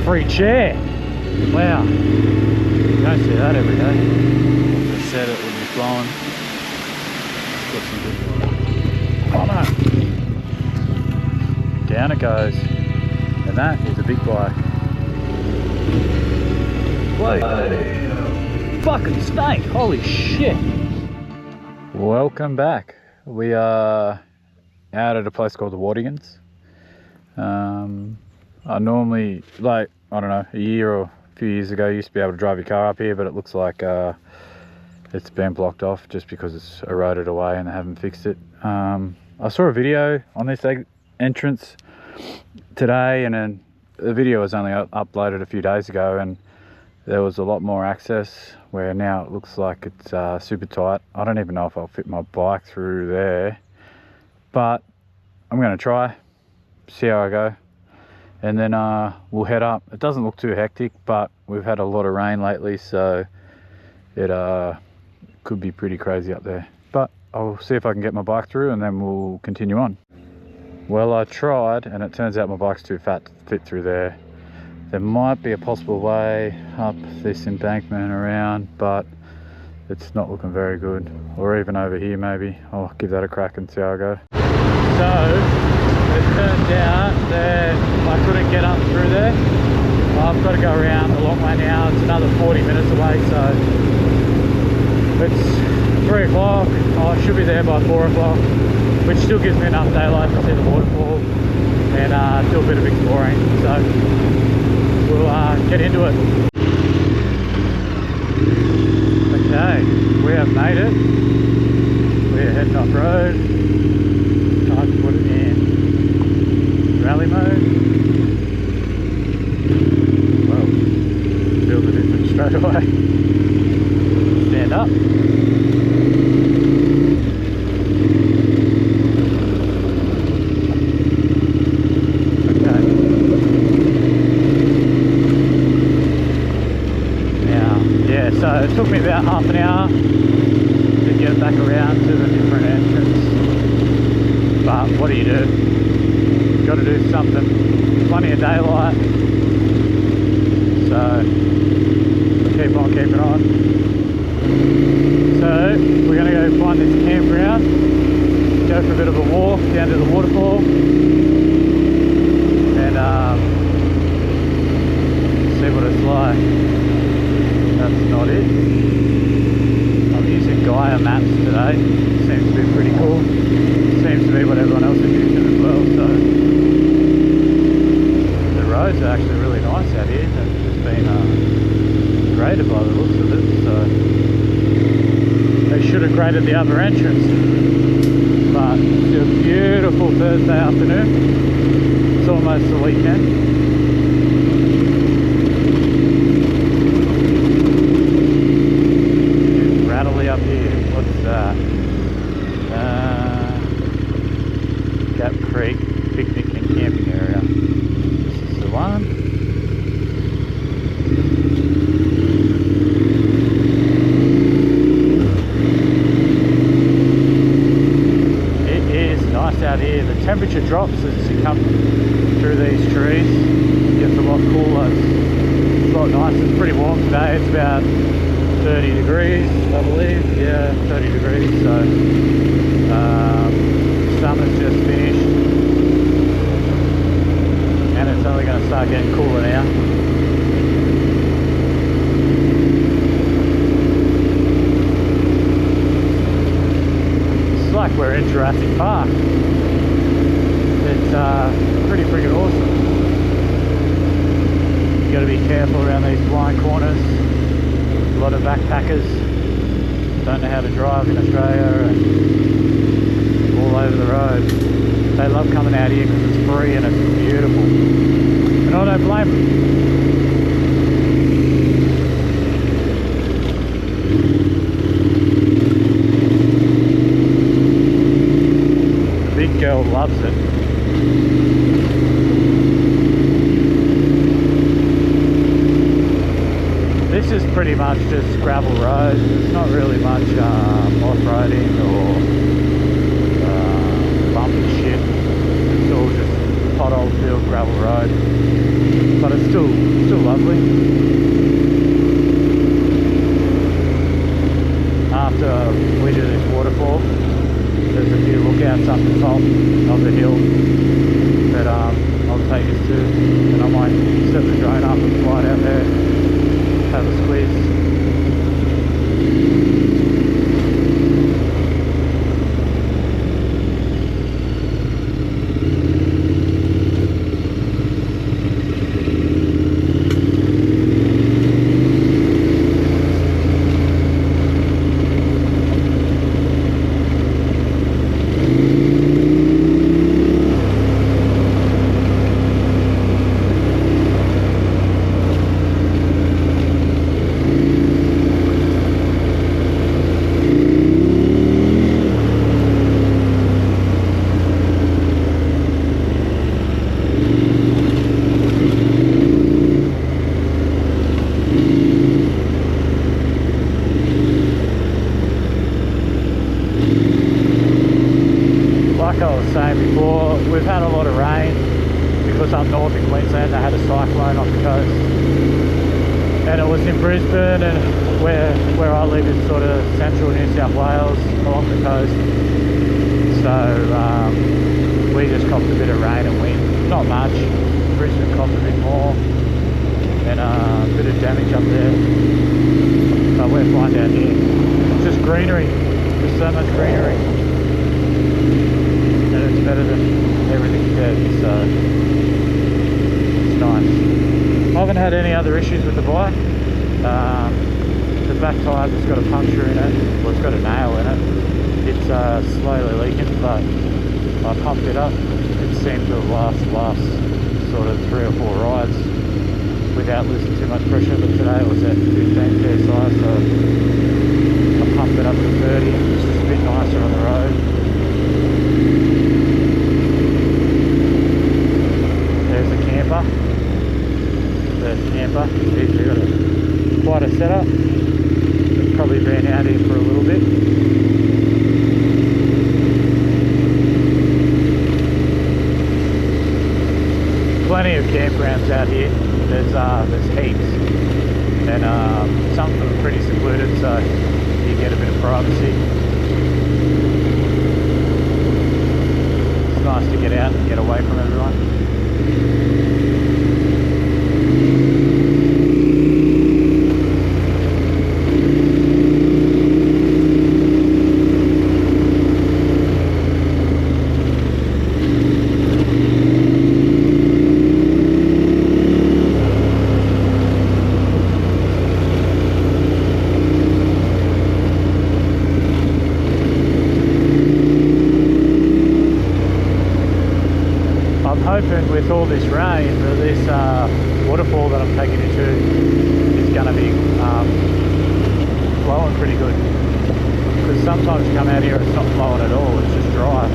free chair. Wow. You don't see that every day. They said it would be flowing. Got some good... Oh no. Down it goes. And that is a big bike. Whoa. Fucking snake. Holy shit. Welcome back. We are out at a place called the Watagans. I normally, like, I don't know, a year or a few years ago, you used to be able to drive your car up here, but it looks like it's been blocked off just because it's eroded away and they haven't fixed it. I saw a video on this entrance today, and then the video was only uploaded a few days ago, and there was a lot more access, where now it looks like it's super tight. I don't even know if I'll fit my bike through there, but I'm going to try, see how I go, and then we'll head up. It doesn't look too hectic, but we've had a lot of rain lately, so it could be pretty crazy up there. But I'll see if I can get my bike through, and then we'll continue on. Well, I tried, and it turns out my bike's too fat to fit through there. There might be a possible way up this embankment around, but it's not looking very good. Or even over here maybe. I'll give that a crack and see how I go. So, it turns out that I couldn't get up through there. I've got to go around the long way now. It's another 40 minutes away, so it's 3 o'clock. I should be there by 4 o'clock, which still gives me enough daylight to see the waterfall and do a bit of exploring. So we'll get into it. Okay, we have made it. We're heading off road. Time to put it in rally mode. Well, feel the difference straight away. Stand up. So it took me about half an hour to get back around to the different entrance, but what do? You've got to do something. Plenty of daylight, so keep on keeping on. So we're going to go find this campground, go for a bit of a walk down to the waterfall, and see what it's like. That's not it. I'm using Gaia maps today. Seems to be pretty cool. Seems to be what everyone else is using as well. So the roads are actually really nice out here. They've just been graded by the looks of it. So they should have graded the other entrance. But it's a beautiful Thursday afternoon. It's almost the weekend. Up here, what's that? Gap Creek picnic and camping area. This is the one. It is nice out here. The temperature drops as you come through these trees. It gets a lot cooler. It's a lot nicer. It's pretty warm today. It's about 30 degrees, I believe. Yeah, 30 degrees. So summer's just finished, and it's only going to start getting cooler now. It's like we're in Jurassic Park. It's pretty freaking awesome. You got to be careful around these blind corners. A lot of backpackers don't know how to drive in Australia and all over the road. They love coming out here because it's free and it's beautiful. And I don't blame them. The big girl loves it. This is pretty much just gravel road. There's not really much off-roading or bumpy shit. It's all just pothole filled gravel road. but it's still lovely. After we do this waterfall, there's a few lookouts up the top of the hill that I'll take us to, and I might set the drone up and fly out there, have a squeeze. Like I was saying before, we've had a lot of rain because up north in Queensland they had a cyclone off the coast, and it was in Brisbane, and where I live is sort of central New South Wales along the coast. So we just copped a bit of rain and wind, not much. Brisbane copped a bit more, and a bit of damage up there. But we're fine down here. It's just greenery, there's so much greenery. And it's better than everything dead, so it's nice. I haven't had any other issues with the bike. The back tyre has got a puncture in it, well, it's got a nail in it. It's slowly leaking, but I pumped it up. It seemed to last sort of 3 or 4 rides without losing too much pressure, but today it was at 15 psi, so I pumped it up to 30. It's just a bit nicer on the road. There's the camper. He's got quite a setup. It's probably been out here for a little bit. Plenty of campgrounds out here. There's heaps, and some of them are pretty secluded, so you get a bit of privacy. It's nice to get out and get away from everyone. Hoping with all this rain that this waterfall that I'm taking you to is going to be flowing pretty good, because sometimes you come out here it's not flowing at all, it's just dry.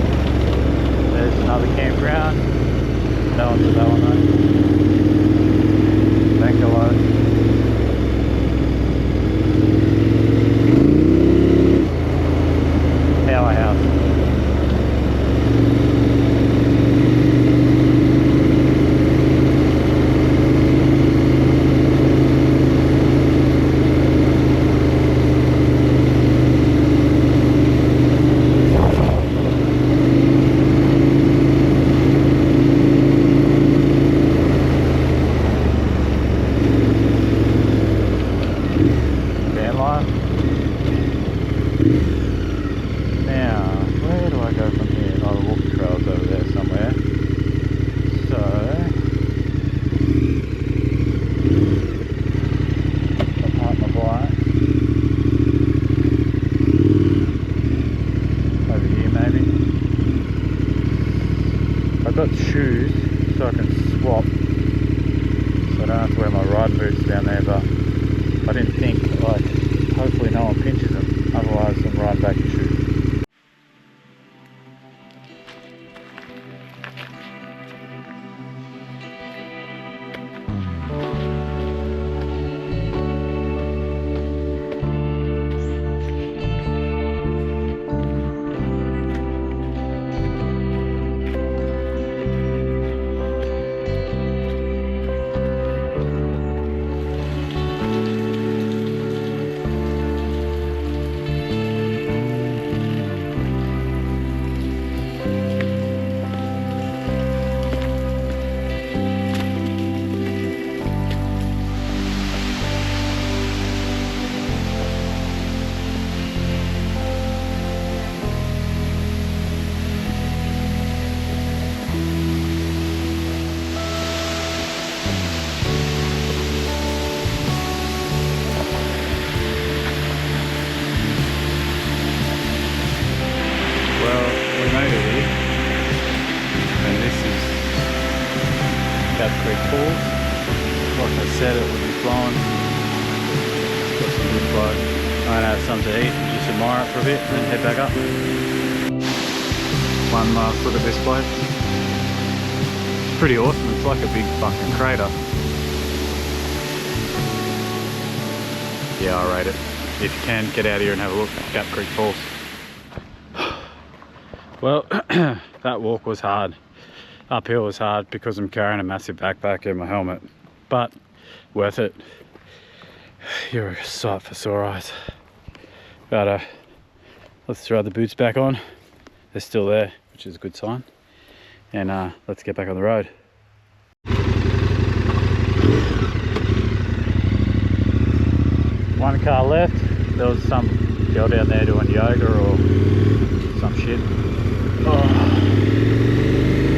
There's another campground. No one's at that one though. Thank you, Lord. Power house. I've got shoes so I can swap, so I don't have to wear my riding boots down there, but I didn't think, like, hopefully no one pinches them, otherwise I'm riding back in shoes. said it would be flowing. Got some good flow. I'm gonna have something to eat and just admire it for a bit and then head back up. One last look at this place. It's pretty awesome. It's like a big fucking crater. Yeah, I rate it. If you can, get out here and have a look at Gap Creek Falls. Well, that walk was hard. Uphill was hard because I'm carrying a massive backpack and my helmet, but worth it. You're a sight for sore eyes. But let's throw the boots back on. They're still there, which is a good sign. And let's get back on the road. One car left. There was some girl down there doing yoga or some shit.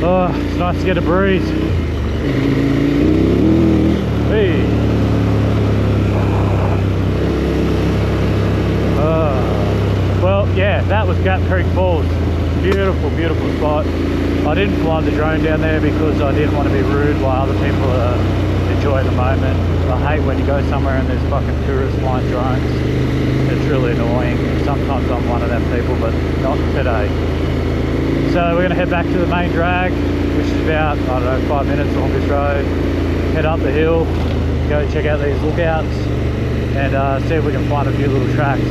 Oh, it's nice to get a breeze. Hey. Well, yeah, that was Gap Creek Falls. Beautiful, beautiful spot. I didn't fly the drone down there because I didn't want to be rude while other people are enjoying the moment. I hate when you go somewhere and there's fucking tourists flying drones. It's really annoying. Sometimes I'm one of them people, but not today. So we're going to head back to the main drag, which is about, I don't know, 5 minutes along this road. Head up the hill, go check out these lookouts, and see if we can find a few little tracks.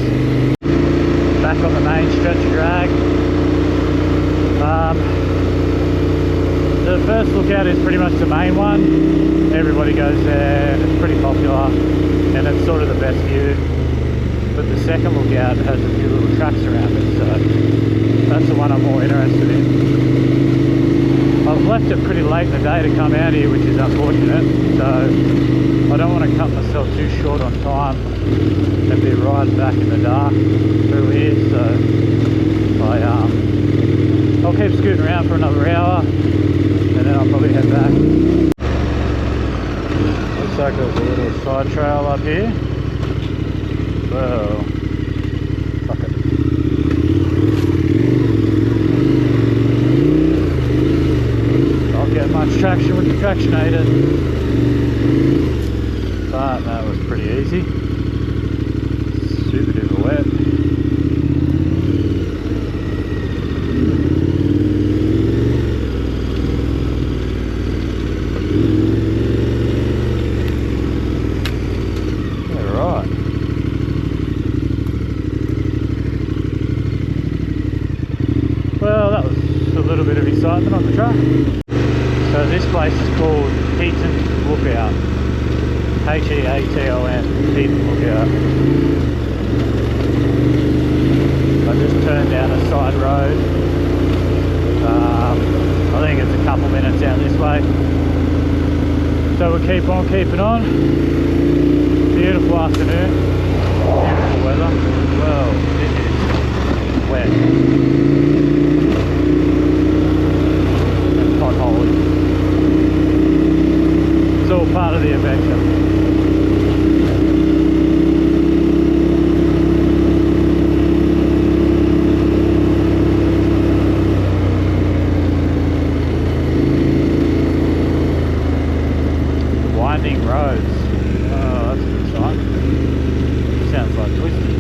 Back on the main stretch of drag. The first lookout is pretty much the main one. Everybody goes there, it's pretty popular, and it's sort of the best view. But the second lookout has a few little tracks around it, so that's the one I'm more interested in. I've left it pretty late in the day to come out here, which is unfortunate, so I don't want to cut myself too short on time and be riding back in the dark through here, so I'll keep scooting around for another hour and then I'll probably head back. Looks like there's a little side trail up here. Well, fuck it. Don't get much traction with the tractionator, but that was pretty easy. Super duper wet. Well, that was a little bit of excitement on the track. So this place is called Heaton Lookout. H-E-A-T-O-N, Heaton Lookout. I just turned down a side road. I think it's a couple minutes out this way. So we'll keep on keeping on. Beautiful afternoon. Beautiful weather. Well, it is wet. It's all part of the adventure. Winding roads. Oh, that's a good sign. Sounds like twisties.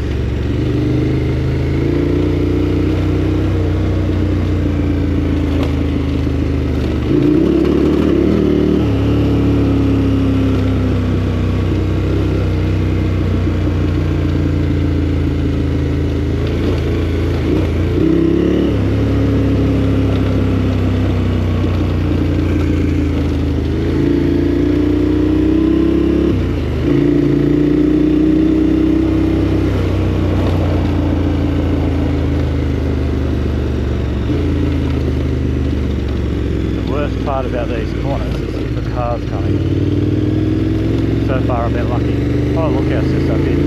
Part about these corners is if a car's coming. So far I've been lucky. Oh, look how it's up here.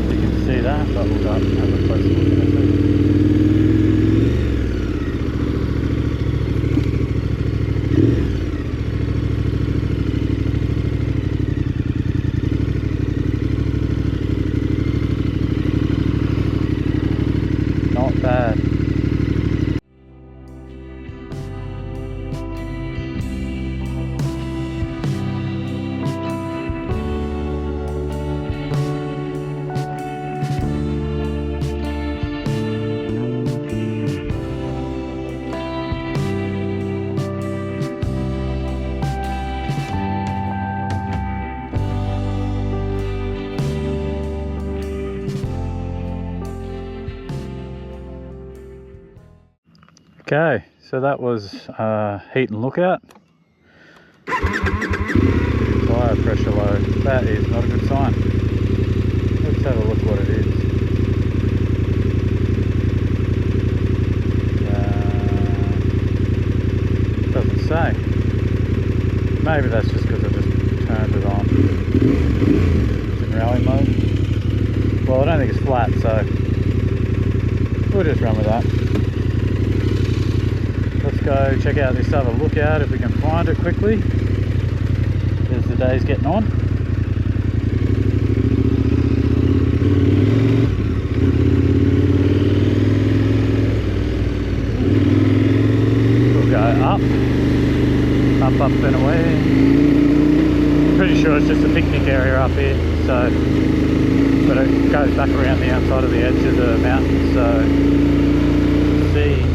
know if you can see that, but we'll go up and have a closer look in a second. Not bad. Okay, so that was heat and lookout. Tire pressure low. That is not a good sign. Let's have a look what it is. Doesn't say. Maybe that's just because I just turned it on. It's in rally mode. Well, I don't think it's flat, so we'll just run with that. Let's go check out this other lookout if we can find it quickly as the day's getting on. We'll go up and away. Pretty sure it's just a picnic area up here, so but it goes back around the outside of the edge of the mountain, so let's see.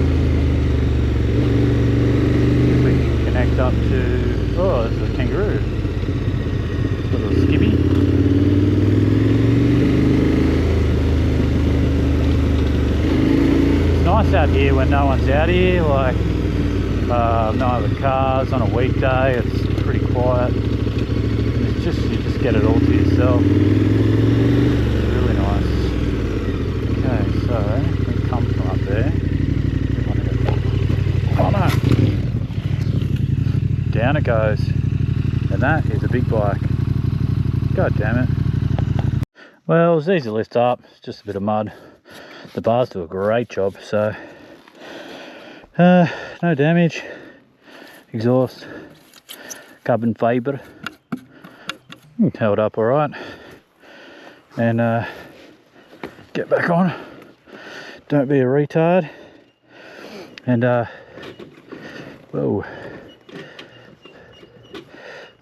Up to, oh, there's a kangaroo, little skibby. It's nice out here when no one's out here, like no other cars on a weekday. It's pretty quiet. It's just, you just get it all to yourself. It's really nice. Okay, so we come from up there. Oh no! Down it goes, and that is a big bike. God damn it. Well, it's easy to lift up, it's just a bit of mud. The bars do a great job, so no damage. Exhaust, carbon fibre, held up all right. And get back on. Don't be a retard. And whoa.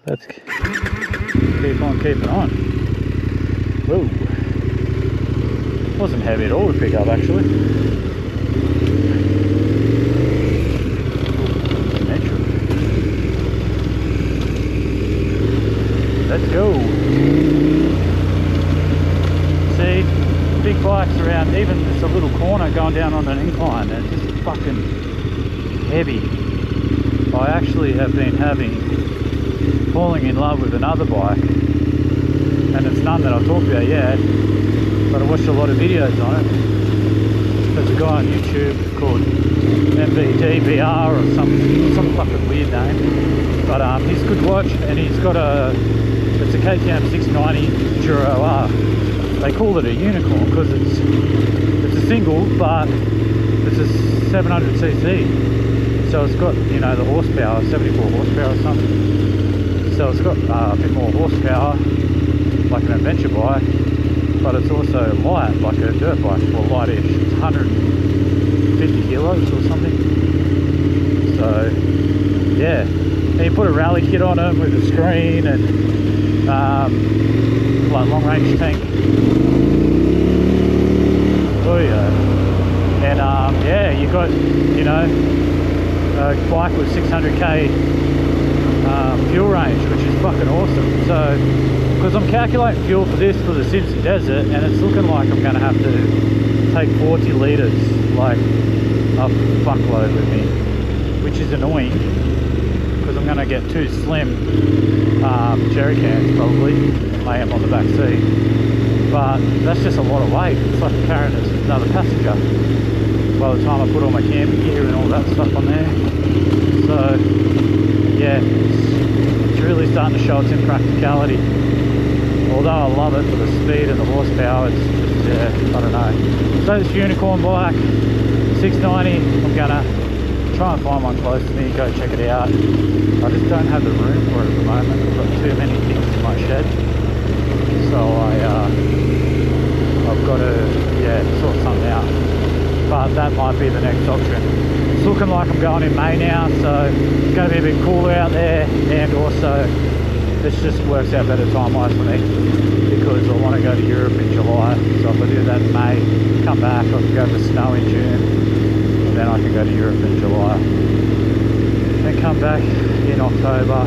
Let's keep on keeping on. Whoa. Wasn't heavy at all to pick up actually. Let's go. See, big bikes around, even just a little corner going down on an incline, it's just fucking heavy. I actually have been falling in love with another bike, and it's none that I've talked about yet, but I watched a lot of videos on it. There's a guy on YouTube called MVDBR or some fucking weird name, but he's good watch, and he's got it's a KTM 690 Enduro R. They call it a unicorn because it's a single, but it's a 700cc, so it's got, you know, the horsepower, 74 horsepower or something. So it's got a bit more horsepower, like an adventure bike, but it's also light, like a dirt bike, or lightish. It's 150 kilos or something. So, yeah. And you put a rally kit on it with a screen and like long range tank. Oh yeah. And yeah, you got, you know, a bike with 600k fuel range, which is fucking awesome. So, because I'm calculating fuel for this for the Simpson Desert, and it's looking like I'm going to have to take 40 litres, like a fuckload with me, which is annoying because I'm going to get two slim jerry cans probably. I am on the back seat, but that's just a lot of weight. It's like carrying another passenger by the time I put all my camping gear and all that stuff on there. So yeah, it's really starting to show its impracticality. although I love it for the speed and the horsepower, it's just, yeah, I don't know. So this unicorn bike, 690, I'm gonna try and find one close to me, go check it out. I just don't have the room for it at the moment. I've got too many things in my shed, so I've got to, yeah, sort something out. But that might be the next option. It's looking like I'm going in May now, so it's going to be a bit cooler out there, and also this just works out better time-wise for me because I want to go to Europe in July. So if I do that in May, come back, I can go for snow in June, and then I can go to Europe in July. Then come back in October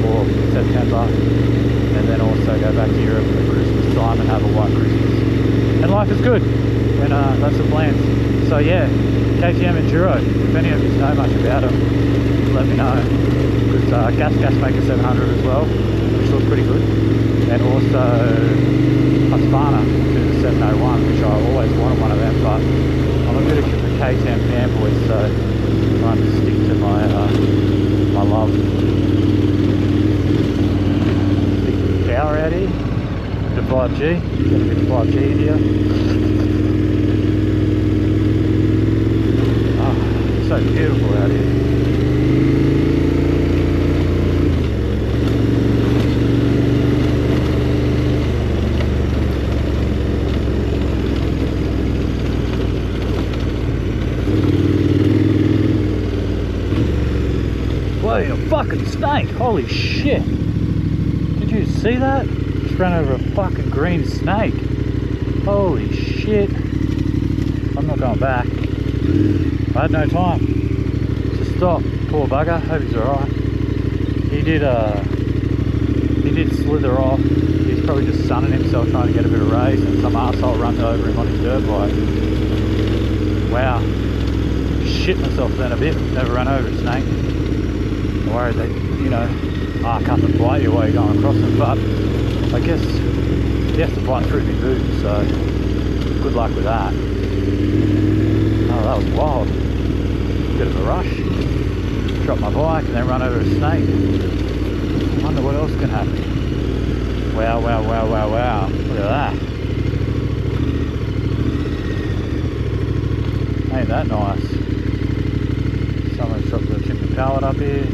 or September, and then also go back to Europe at Christmas time and have a white Christmas. And life is good, and that's the plans. So yeah, KTM Enduro, if any of you know much about them, let me know. Because Gas make a 700 as well, which looks pretty good. And also Husqvarna, which is a 701, which I always wanted one of them, but I'm a bit of a KTM fanboy, so I'm trying to stick to my love. Big power out here, the 5G, get a bit of 5G here. So beautiful out here. Whoa, a fucking snake! Holy shit! Did you see that? Just ran over a fucking green snake. Holy shit! I'm not going back. I had no time to stop. Poor bugger. Hope he's alright. He did slither off. He's probably just sunning himself trying to get a bit of raise, and some arsehole runs over him on his dirt bike. Wow. Shit myself then a bit. Never run over a snake. I'm worried that, you know, arc up and bite you while you're going across them, but I guess he has to bite through my boot, so good luck with that. Oh, that was wild. Bit of a rush. Drop my bike and then run over a snake. Wonder what else can happen. Wow, wow, wow, wow, wow. Look at that. Ain't that nice. Someone's dropped a timber pallet up here.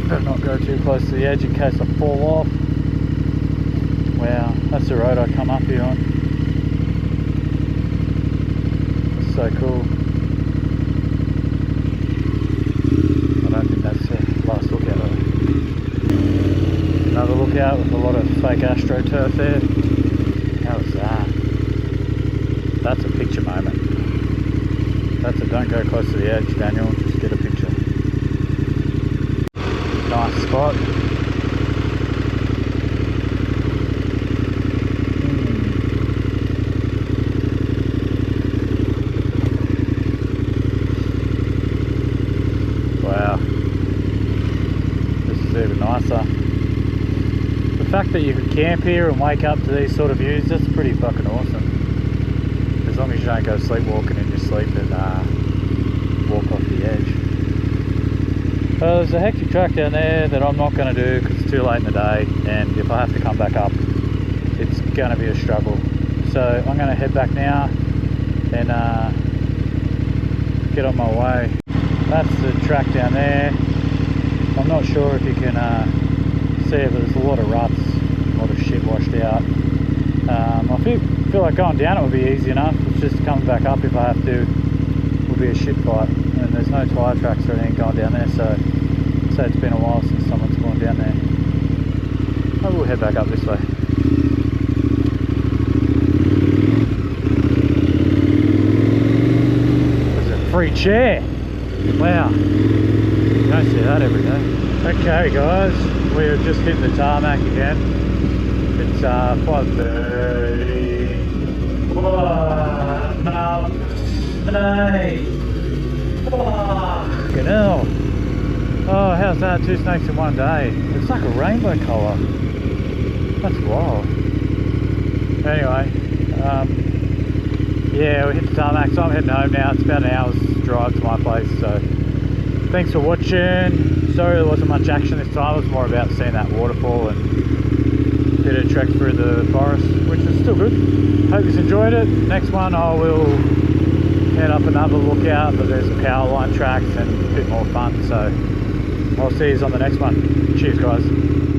Better not go too close to the edge in case I fall off. Wow, that's the road I come up here on. So cool. I don't think that's the last lookout of it. Another lookout with a lot of fake astroturf there. How was that? That's a picture moment. That's a don't go close to the edge, Daniel, just get a picture. Nice spot. Nicer. The fact that you could camp here and wake up to these sort of views, that's pretty fucking awesome. As long as you don't go sleepwalking in your sleep and walk off the edge. There's a hectic track down there that I'm not going to do because it's too late in the day, and if I have to come back up, it's going to be a struggle. So I'm going to head back now and get on my way. That's the track down there. I'm not sure if you can see it, but there's a lot of ruts, a lot of shit washed out. I feel like going down it would be easy enough. It's just coming back up if I have to will be a shit fight. And there's no tyre tracks or anything going down there, so it's been a while since someone's gone down there. I will head back up this way. There's a free chair. Wow. You don't see that every day. Okay guys, we're just hitting the tarmac again. It's 5:30. What? No. Snake. Fucking hell. Oh, how's that? 2 snakes in one day. It's like a rainbow colour. That's wild. Anyway, yeah, we hit the tarmac, so I'm heading home now. It's about an hour's drive to my place, so thanks for watching. Sorry there wasn't much action this time. It was more about seeing that waterfall and a bit bit of trek through the forest, which is still good. Hope you've enjoyed it. Next one I will head up another lookout, but there's power line tracks and a bit more fun, so I'll see you on the next one. Cheers guys.